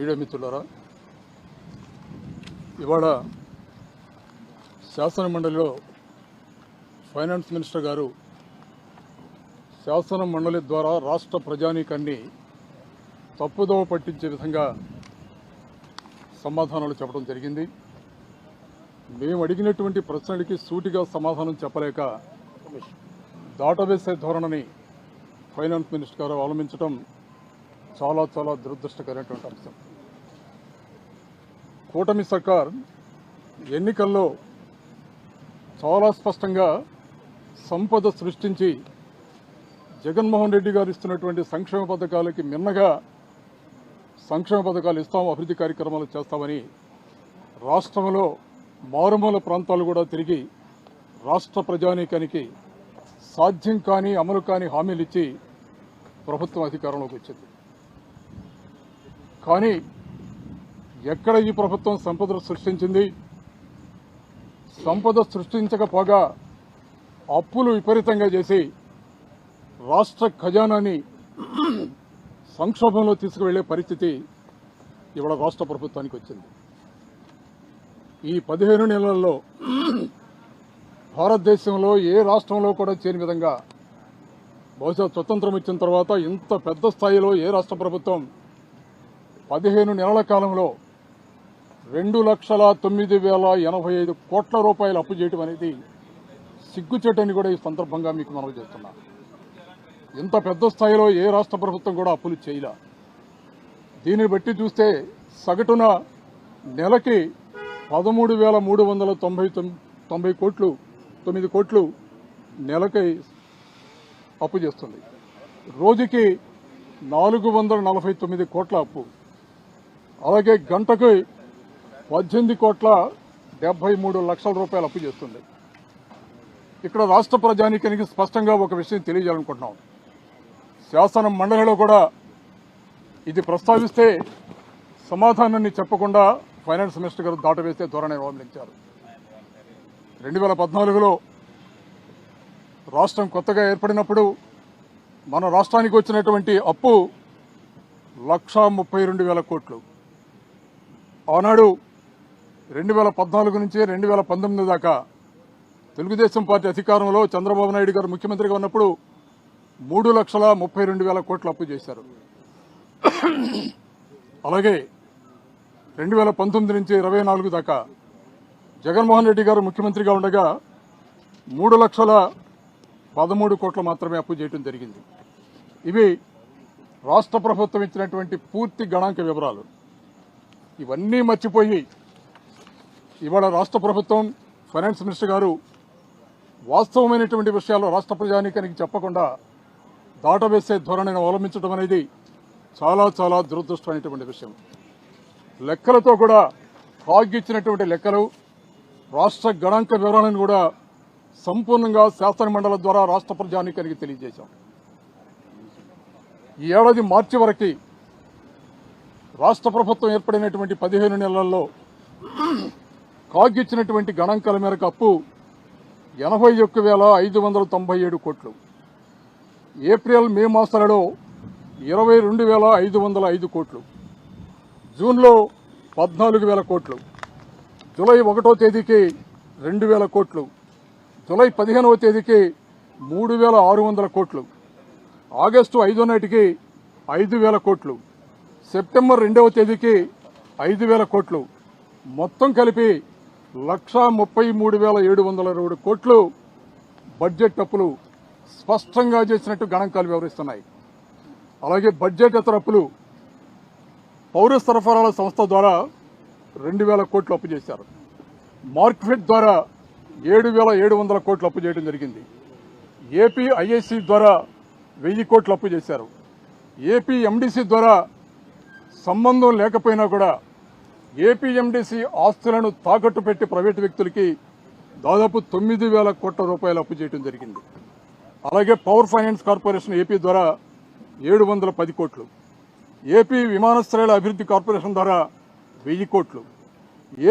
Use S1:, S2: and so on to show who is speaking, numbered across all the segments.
S1: Media మిత్రులారా, ఇవాళ శాసన మండలిలో ఫైనాన్స్ మినిస్టర్ గారు శాసన మండలి ద్వారా రాష్ట్ర ప్రజానీకాన్ని తప్పుదోవ పట్టించే విధంగా సమాధానాలు చెప్పడం జరిగింది. మేము అడిగినటువంటి ప్రశ్నలకి సూటిగా సమాధానం చెప్పలేక దాటవేసే ధోరణిని ఫైనాన్స్ మినిస్టర్ గారు అవలంబించడం చాలా చాలా దురదృష్టకరమైనటువంటి అంశం. కూటమి సర్కార్ ఎన్నికల్లో చాలా స్పష్టంగా సంపద సృష్టించి జగన్మోహన్ రెడ్డి గారు ఇస్తున్నటువంటి సంక్షేమ పథకాలకి మిన్నగా సంక్షేమ పథకాలు ఇస్తాం, అభివృద్ధి కార్యక్రమాలు చేస్తామని రాష్ట్రంలో మారుమూల ప్రాంతాలు కూడా తిరిగి రాష్ట్ర ప్రజానీకానికి సాధ్యం కాని అమలు కాని హామీలు ఇచ్చి ప్రభుత్వం అధికారంలోకి వచ్చింది. కానీ ఎక్కడ ఈ ప్రభుత్వం సంపద సృష్టించింది? సంపద సృష్టించకపోగా అప్పులు విపరీతంగా చేసి రాష్ట్ర ఖజానాని సంక్షోభంలో తీసుకువెళ్లే పరిస్థితి ఇవాళ రాష్ట్ర ప్రభుత్వానికి వచ్చింది. ఈ 15 నెలల్లో భారతదేశంలో ఏ రాష్ట్రంలో కూడా చేయని విధంగా, బహుశా స్వతంత్రం ఇచ్చిన తర్వాత ఇంత పెద్ద స్థాయిలో ఏ రాష్ట్ర ప్రభుత్వం 15 నెలల కాలంలో 2,09,085 కోట్ల రూపాయలు అప్పు చేయడం అనేది సిగ్గుచేటని కూడా ఈ సందర్భంగా మీకు మనవి చేస్తున్నా. ఇంత పెద్ద స్థాయిలో ఏ రాష్ట్ర ప్రభుత్వం కూడా అప్పులు చేయలే. దీన్ని బట్టి చూస్తే సగటున నెలకి 13,399 కోట్లు 9 కోట్లు నెలకి అప్పు చేస్తుంది. రోజుకి 449 కోట్ల అప్పు. అలాగే గంటకు 18,73,00,000 రూపాయలు అప్పు చేస్తుంది. ఇక్కడ రాష్ట్ర ప్రజానీకానికి స్పష్టంగా ఒక విషయం తెలియజేయాలనుకుంటున్నాం. శాసన మండలిలో కూడా ఇది ప్రస్తావిస్తే సమాధానాన్ని చెప్పకుండా ఫైనాన్స్ మినిస్టర్ గారు దాటవేసే ధోరణి అవలంబించారు. 2014లో రాష్ట్రం కొత్తగా ఏర్పడినప్పుడు మన రాష్ట్రానికి వచ్చినటువంటి అప్పు 1,32,000 కోట్లు. ఆనాడు 2014 నుంచి 2019 దాకా తెలుగుదేశం పార్టీ అధికారంలో చంద్రబాబు నాయుడు గారు ముఖ్యమంత్రిగా ఉన్నప్పుడు 3,32,000 కోట్లు అప్పు చేశారు. అలాగే 2019 నుంచి 24 దాకా జగన్మోహన్ రెడ్డి గారు ముఖ్యమంత్రిగా ఉండగా 3,13,000 కోట్లు మాత్రమే అప్పు చేయడం జరిగింది. ఇవి రాష్ట్ర ప్రభుత్వం ఇచ్చినటువంటి పూర్తి గణాంక వివరాలు. ఇవన్నీ మర్చిపోయి ఇవాళ రాష్ట్ర ప్రభుత్వం ఫైనాన్స్ మినిస్టర్ గారు వాస్తవమైనటువంటి విషయాలు రాష్ట్ర ప్రజానీకానికి చెప్పకుండా దాటవేసే ధోరణిని అవలంబించడం అనేది చాలా చాలా దురదృష్టమైనటువంటి విషయం. లెక్కలతో కూడా కాగిచ్చినటువంటి లెక్కలు, రాష్ట్ర గణాంక వివరాలను కూడా సంపూర్ణంగా శాసన మండలి ద్వారా రాష్ట్ర ప్రజానీకానికి తెలియజేశాం. ఈ ఏడాది మార్చి వరకు రాష్ట్ర ప్రభుత్వం ఏర్పడినటువంటి 15 నెలల్లో కాగిచ్చినటువంటి గణాంకాల మేరకు అప్పు 81,597 కోట్లు. ఏప్రిల్ మే మాసాలలో 22,505 కోట్లు. జూన్లో 14,000 కోట్లు. జూలై 1వ తేదీకి 2,000 కోట్లు. జూలై 15వ తేదీకి 3,600 కోట్లు. ఆగస్టు 5వ నాటికి 5,000 కోట్లు. సెప్టెంబర్ 2వ తేదీకి 5,000 కోట్లు. మొత్తం కలిపి 1,33,720 కోట్లు బడ్జెట్ అప్పులు స్పష్టంగా చేసినట్టు గణాంకాలు వివరిస్తున్నాయి. అలాగే బడ్జెట్ ఇతర అప్పులు పౌర సరఫరాల సంస్థ ద్వారా 2,000 కోట్లు అప్పు చేశారు. మార్కెట్ ద్వారా 7,700 కోట్లు అప్పు చేయడం జరిగింది. ఏపీ ఐఐసి ద్వారా 1,000 కోట్లు అప్పు చేశారు. ఏపీ ఎండిసి ద్వారా సంబంధం లేకపోయినా కూడా ఏపీఎండిసి ఆస్తులను తాకట్టు పెట్టి ప్రైవేటు వ్యక్తులకి దాదాపు 9,000 కోట్ల రూపాయలు అప్పు చేయడం జరిగింది. అలాగే పవర్ ఫైనాన్స్ కార్పొరేషన్ ఏపీ ద్వారా 710 కోట్లు. ఏపీ విమానాశ్రయాల అభివృద్ధి కార్పొరేషన్ ద్వారా 1,000 కోట్లు.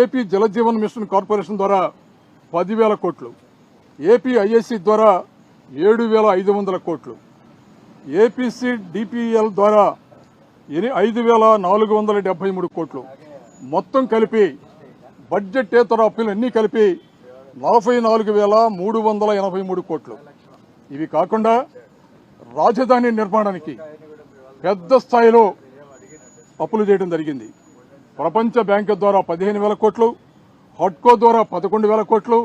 S1: ఏపీ జలజీవన్ మిషన్ కార్పొరేషన్ ద్వారా 10,000 కోట్లు. ఏపీ ఐఐసి ద్వారా 7,500 కోట్లు. ఏపీసీ డిపిఎల్ ద్వారా 5,473 కోట్లు. మొత్తం కలిపి బడ్జెటేతర అప్పులు అన్నీ కలిపి 44,383 కోట్లు. ఇవి కాకుండా రాజధాని నిర్మాణానికి పెద్ద స్థాయిలో అప్పులు చేయడం జరిగింది. ప్రపంచ బ్యాంకు ద్వారా 15,000 కోట్లు, హడ్కో ద్వారా 11,000 కోట్లు,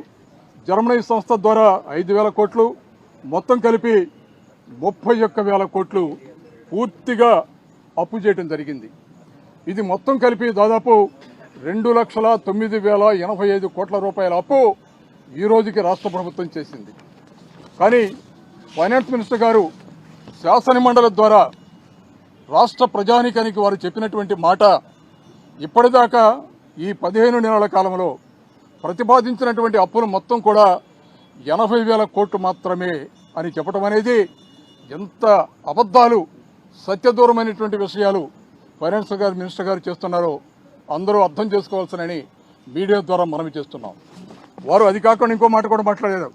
S1: జర్మనీ సంస్థ ద్వారా 5,000 కోట్లు, మొత్తం కలిపి 31,000 కోట్లు పూర్తిగా అప్పు చేయడం జరిగింది. ఇది మొత్తం కలిపి దాదాపు 2,09,085 కోట్ల రూపాయల అప్పు ఈ రోజుకి రాష్ట్ర ప్రభుత్వం చేసింది. కానీ ఫైనాన్స్ మినిస్టర్ గారు శాసనమండలి ద్వారా రాష్ట్ర ప్రజానీకానికి వారు చెప్పినటువంటి మాట, ఇప్పటిదాకా ఈ 15 నెలల కాలంలో ప్రతిపాదించినటువంటి అప్పులు మొత్తం కూడా 80,000 కోట్లు మాత్రమే అని చెప్పడం అనేది ఎంత అబద్ధాలు, సత్యదూరమైనటువంటి విషయాలు ఫైనాన్స్ మినిస్టర్ గారు చేస్తున్నారో అందరూ అర్థం చేసుకోవాల్సినని మీడియా ద్వారా మనవి చేస్తున్నాం. వారు అది కాకుండా ఇంకో మాట కూడా మాట్లాడారు.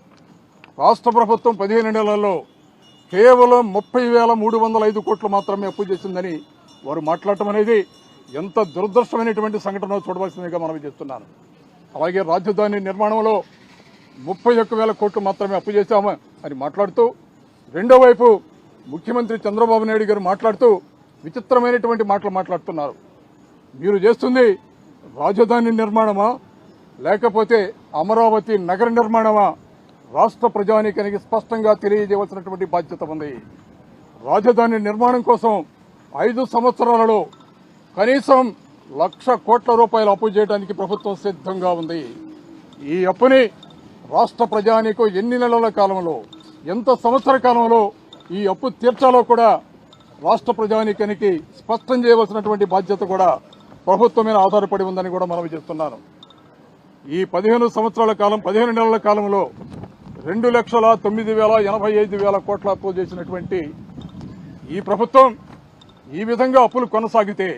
S1: రాష్ట్ర ప్రభుత్వం 15 నెలల్లో కేవలం 30,305 కోట్లు మాత్రమే అప్పు చేసిందని వారు మాట్లాడటం అనేది ఎంత దురదృష్టమైనటువంటి సంఘటన చూడవలసిందిగా మనవి చేస్తున్నాను. అలాగే రాజధాని నిర్మాణంలో 31,000 కోట్లు మాత్రమే అప్పు చేశాము అని మాట్లాడుతూ, రెండో వైపు ముఖ్యమంత్రి చంద్రబాబు నాయుడు గారు మాట్లాడుతూ విచిత్రమైనటువంటి మాటలు మాట్లాడుతున్నారు. మీరు చేస్తుంది రాజధాని నిర్మాణమా లేకపోతే అమరావతి నగర నిర్మాణమా? రాష్ట్ర ప్రజానీకానికి స్పష్టంగా తెలియజేయవలసినటువంటి బాధ్యత ఉంది. రాజధాని నిర్మాణం కోసం 5 సంవత్సరాలలో కనీసం 1,00,000 కోట్ల రూపాయలు అప్పు చేయడానికి ప్రభుత్వం సిద్ధంగా ఉంది. ఈ అప్పుని రాష్ట్ర ప్రజానీకం ఎన్ని నెలల కాలంలో, ఎంత సంవత్సర కాలంలో ఈ అప్పు తీర్చాలో కూడా రాష్ట్ర ప్రజానీకానికి స్పష్టం చేయవలసినటువంటి బాధ్యత కూడా ప్రభుత్వం మీద ఆధారపడి ఉందని కూడా మనం చేస్తున్నాను. ఈ 15 నెలల కాలంలో 2,09,085 కోట్ల అప్పులు చేసినటువంటి ఈ ప్రభుత్వం ఈ విధంగా అప్పులు కొనసాగితే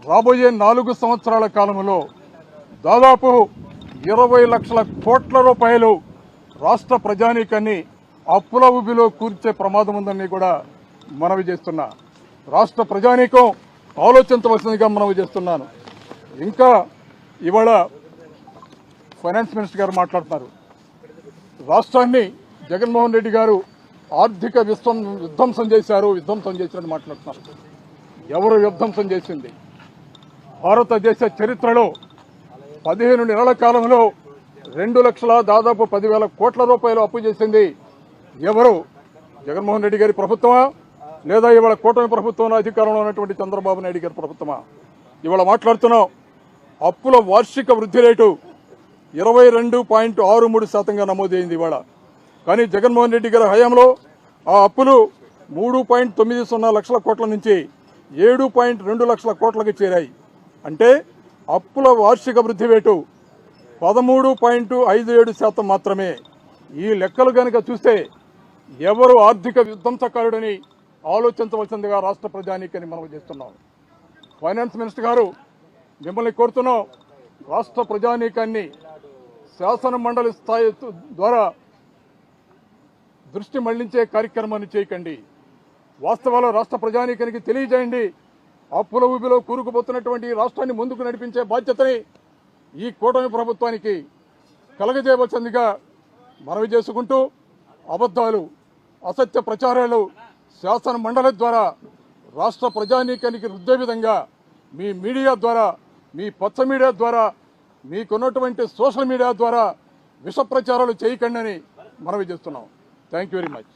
S1: రాబోయే 4 సంవత్సరాల కాలంలో దాదాపు 20 లక్షల కోట్ల రూపాయలు రాష్ట్ర ప్రజానీకాన్ని అప్పుల ఊబిలో కూర్చే ప్రమాదం ఉందని కూడా మనవి చేస్తున్నా. రాష్ట్ర ప్రజానీకం ఆలోచించవలసిందిగా మనవి చేస్తున్నాను. ఇంకా ఇవాళ ఫైనాన్స్ మినిస్టర్ గారు మాట్లాడుతున్నారు. రాష్ట్రాన్ని జగన్మోహన్ రెడ్డి గారు ఆర్థిక విధ్వంసం చేశారని మాట్లాడుతున్నారు. ఎవరు విధ్వంసం చేసింది? భారతదేశ చరిత్రలో 15 నెలల కాలంలో 2,10,000 కోట్ల రూపాయలు అప్పు చేసింది ఎవరు? జగన్మోహన్ రెడ్డి గారి ప్రభుత్వమా లేదా ఇవాళ కూటమి ప్రభుత్వంలో అధికారంలో ఉన్నటువంటి చంద్రబాబు నాయుడు గారి ప్రభుత్వమా? ఇవాళ మాట్లాడుతున్నాం. అప్పుల వార్షిక వృద్ధి రేటు 22.63% నమోదైంది ఇవాళ. కానీ జగన్మోహన్ రెడ్డి గారి హయాంలో ఆ అప్పులు 3.90 లక్షల కోట్ల నుంచి 7.2 లక్షల కోట్లకు చేరాయి. అంటే అప్పుల వార్షిక వృద్ధి రేటు 13.57% మాత్రమే. ఈ లెక్కలు కనుక చూస్తే ఎవరు ఆర్థిక విధ్వంసకారుడని ఆలోచించవలసిందిగా రాష్ట్ర ప్రజానీకాన్ని మనం చేస్తున్నాం. ఫైనాన్స్ మినిస్టర్ గారు మిమ్మల్ని కోరుతున్నాం, రాష్ట్ర ప్రజానీకాన్ని శాసన మండలి స్థాయి ద్వారా దృష్టి మళ్లించే కార్యక్రమాన్ని చేయకండి. వాస్తవాలు రాష్ట్ర ప్రజానీకానికి తెలియజేయండి. అప్పుల ఊబిలో కూరుకుపోతున్నటువంటి రాష్ట్రాన్ని ముందుకు నడిపించే బాధ్యతని ఈ కూటమి ప్రభుత్వానికి కలగజేయవలసిందిగా మనవి చేసుకుంటూ, అబద్దాలు, అసత్య ప్రచారాలు శాసన మండలి ద్వారా రాష్ట్ర ప్రజానీకానికి రుద్దే విధంగా మీ మీడియా ద్వారా, మీ పచ్చ మీడియా ద్వారా, మీకున్నటువంటి సోషల్ మీడియా ద్వారా విష ప్రచారాలు చేయకండి అని మనవి చేస్తున్నాం. Thank you very much.